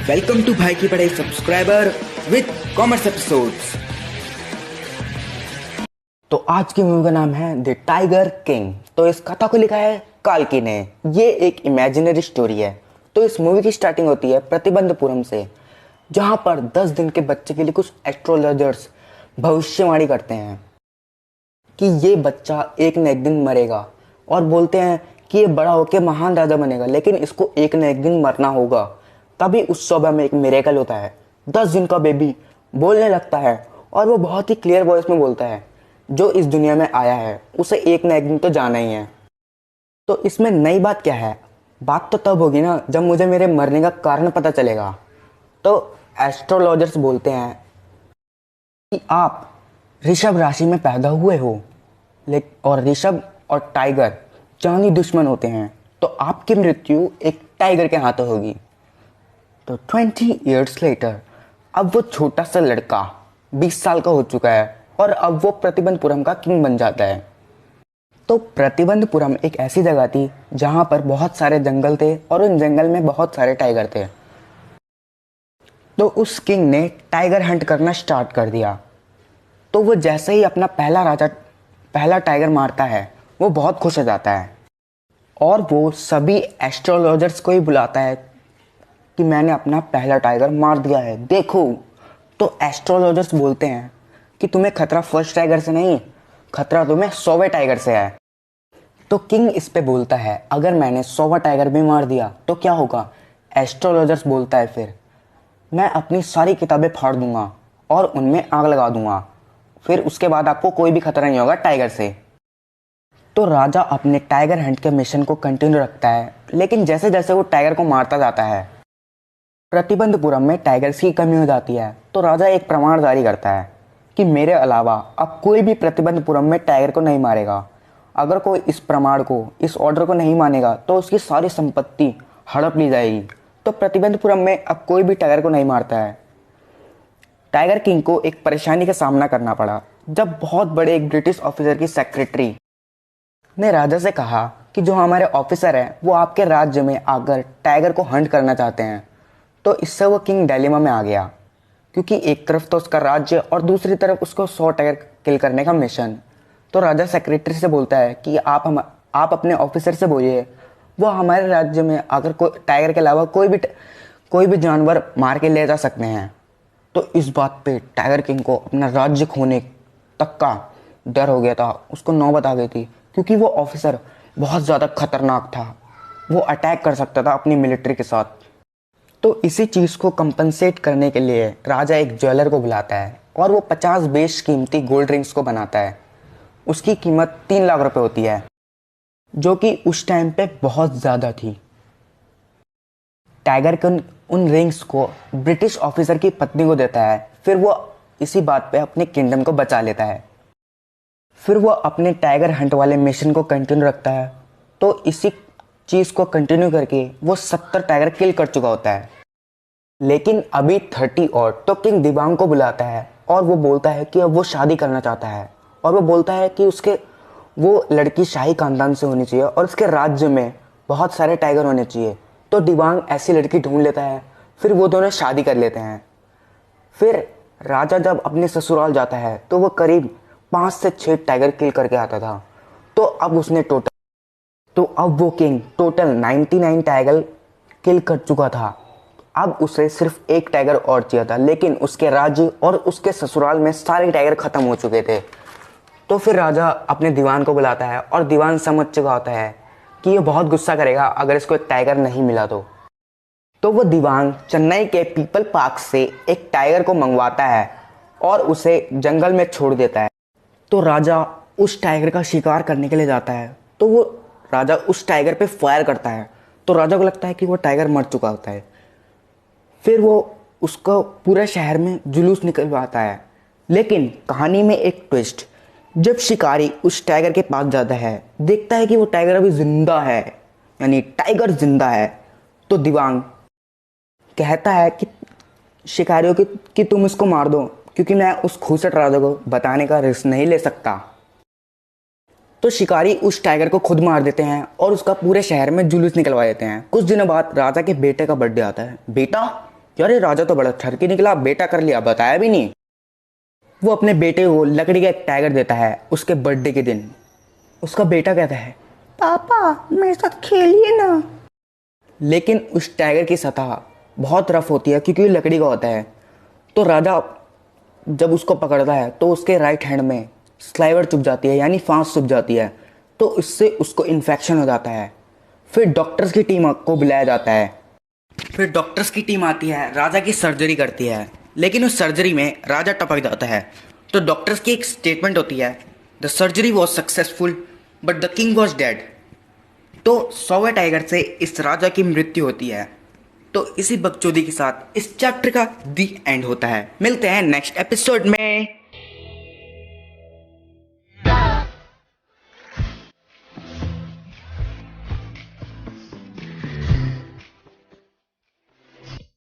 Welcome to भाई की पढ़ाई सब्सक्राइबर विद कॉमर्स एपिसोड्स। तो आज की मूवी का नाम है द टाइगर किंग। तो इस कथा को लिखा है काल्की ने। ये एक इमेजिनरी स्टोरी है। तो इस मूवी की स्टार्टिंग होती है प्रतिबंधपुरम से, जहां पर 10 दिन के बच्चे के लिए कुछ एस्ट्रोलॉजर्स भविष्यवाणी करते हैं कि ये बच्चा एक न एक दिन मरेगा, और बोलते हैं कि ये बड़ा होकर महान राजा बनेगा, लेकिन इसको एक न एक दिन मरना होगा। तभी उस सभा में एक मिरेकल होता है। 10 दिन का बेबी बोलने लगता है, और वो बहुत ही क्लियर वॉइस में बोलता है जो इस दुनिया में आया है उसे एक न एक दिन तो जाना ही है। तो इसमें नई बात क्या है? बात तो तब होगी ना जब मुझे मेरे मरने का कारण पता चलेगा। तो एस्ट्रोलॉजर्स बोलते हैं कि आप ऋषभ राशि में पैदा हुए हो, और ऋषभ और टाइगर जानी दुश्मन होते हैं, तो आपकी मृत्यु एक टाइगर के हाथों होगी। तो 20 ईयर्स लेटर अब वो छोटा सा लड़का 20 साल का हो चुका है, और अब वो प्रतिबंधपुरम का किंग बन जाता है। तो प्रतिबंधपुरम एक ऐसी जगह थी जहां पर बहुत सारे जंगल थे, और उन जंगल में बहुत सारे टाइगर थे। तो उस किंग ने टाइगर हंट करना स्टार्ट कर दिया। तो वो जैसे ही अपना पहला टाइगर मारता है, वो बहुत खुश हो जाता है, और वो सभी एस्ट्रोलॉजर्स को ही बुलाता है कि मैंने अपना पहला टाइगर मार दिया है, देखो। तो एस्ट्रोलॉजर्स बोलते हैं कि तुम्हें खतरा फर्स्ट टाइगर से नहीं, खतरा तुम्हें 100वें टाइगर से है। तो किंग इस पे बोलता है अगर मैंने 100वां टाइगर भी मार दिया तो क्या होगा? एस्ट्रोलॉजर्स बोलता है फिर मैं अपनी सारी किताबें फाड़ दूंगा और उनमें आग लगा दूंगा, फिर उसके बाद आपको कोई भी खतरा नहीं होगा टाइगर से। तो राजा अपने टाइगर हंट के मिशन को कंटिन्यू रखता है, लेकिन जैसे जैसे वो टाइगर को मारता जाता है, प्रतिबंधपुरम में टाइगर्स की कमी हो जाती है। तो राजा एक प्रमाण जारी करता है कि मेरे अलावा अब कोई भी प्रतिबंधपुरम में टाइगर को नहीं मारेगा। अगर कोई इस ऑर्डर को नहीं मानेगा तो उसकी सारी संपत्ति हड़प ली जाएगी। तो प्रतिबंधपुरम में अब कोई भी टाइगर को नहीं मारता है। टाइगर किंग को एक परेशानी का सामना करना पड़ा जब बहुत बड़े एक ब्रिटिश ऑफिसर की सेक्रेटरी ने राजा से कहा कि जो हमारे ऑफिसर हैं वो आपके राज्य में आकर टाइगर को हंट करना चाहते हैं। तो इससे वो किंग डिलेमा में आ गया, क्योंकि एक तरफ तो उसका राज्य और दूसरी तरफ उसको 100 टाइगर किल करने का मिशन। तो राजा सेक्रेटरी से बोलता है कि आप अपने ऑफिसर से बोलिए वो हमारे राज्य में आकर टाइगर के अलावा कोई भी जानवर मार के ले जा सकते हैं। तो इस बात पे टाइगर किंग को अपना राज्य खोने तक का डर हो गया था, उसको नौबत आ गई थी, क्योंकि वो ऑफिसर बहुत ज़्यादा खतरनाक था। वो अटैक कर सकता था अपनी मिलिट्री के साथ। तो इसी चीज़ को कंपनसेट करने के लिए राजा एक ज्वेलर को बुलाता है, और वो 50 बेशकीमती गोल्ड रिंग्स को बनाता है। उसकी कीमत 3 लाख रुपए होती है, जो कि उस टाइम पे बहुत ज़्यादा थी। टाइगर के उन रिंग्स को ब्रिटिश ऑफिसर की पत्नी को देता है। फिर वो इसी बात पे अपने किंगडम को बचा लेता है। फिर वो अपने टाइगर हंट वाले मिशन को कंटिन्यू रखता है। तो इसी चीज़ को कंटिन्यू करके वो 70 टाइगर किल कर चुका होता है। लेकिन अभी 30 और तो किंग दिबांग को बुलाता है, और वो बोलता है कि अब वो शादी करना चाहता है, और वो बोलता है कि वो लड़की शाही खानदान से होनी चाहिए और उसके राज्य में बहुत सारे टाइगर होने चाहिए। तो दिबांग ऐसी लड़की ढूंढ लेता है, फिर वो दोनों शादी कर लेते हैं। फिर राजा जब अपने ससुराल जाता है तो वो करीब 5 से 6 टाइगर किल करके आता था। तो अब वो किंग टोटल 99 टाइगर किल कर चुका था। अब उसे सिर्फ एक टाइगर और चाहिए था, लेकिन उसके राज्य और उसके ससुराल में सारे टाइगर खत्म हो चुके थे। तो फिर राजा अपने दीवान को बुलाता है, और दीवान समझ चुका होता है कि ये बहुत गुस्सा करेगा अगर इसको एक टाइगर नहीं मिला तो वो दीवान चेन्नई के पीपल पार्क से एक टाइगर को मंगवाता है और उसे जंगल में छोड़ देता है। तो राजा उस टाइगर का शिकार करने के लिए जाता है। तो वो राजा उस टाइगर पे फायर करता है। तो राजा को लगता है कि वो टाइगर मर चुका होता है। फिर वो उसको पूरे शहर में जुलूस निकलवाता है। लेकिन कहानी में एक ट्विस्ट, जब शिकारी उस टाइगर के पास जाता है, देखता है कि वो टाइगर अभी जिंदा है, यानी टाइगर जिंदा है। तो दिवांग कहता है कि शिकारियों कि तुम इसको मार दो, क्योंकि मैं उस खूसट राजा को बताने का रिस्क नहीं ले सकता। तो शिकारी उस टाइगर को खुद मार देते हैं और उसका पूरे शहर में जुलूस निकलवा देते हैं। कुछ दिनों बाद राजा के बेटे का बर्थडे आता है। बेटा यार ये राजा तो बड़ा ठरकी निकला, बेटा कर लिया, बताया भी नहीं। वो अपने बेटे को लकड़ी का एक टाइगर देता है उसके बर्थडे के दिन। उसका बेटा कहता है, पापा मेरे साथ खेलिए ना। लेकिन उस टाइगर की सतह बहुत रफ होती है क्योंकि वो लकड़ी का होता है। तो राजा जब उसको पकड़ता है तो उसके राइट हैंड में स्लाइवर चुभ जाती है, यानी फांस चुभ जाती है। तो इससे उसको इन्फेक्शन हो जाता है। फिर डॉक्टर्स की टीम को बुलाया जाता है। फिर डॉक्टर्स की टीम आती है, राजा की सर्जरी करती है। लेकिन उस सर्जरी में राजा टपक जाता है। तो डॉक्टर्स की एक स्टेटमेंट होती है, the surgery was successful but the king was dead. तो 100वें टाइगर से इस राजा की मृत्यु होती है। तो इसी बकचोदी के साथ इस चैप्टर का दी एंड होता है। मिलते हैं नेक्स्ट एपिसोड में।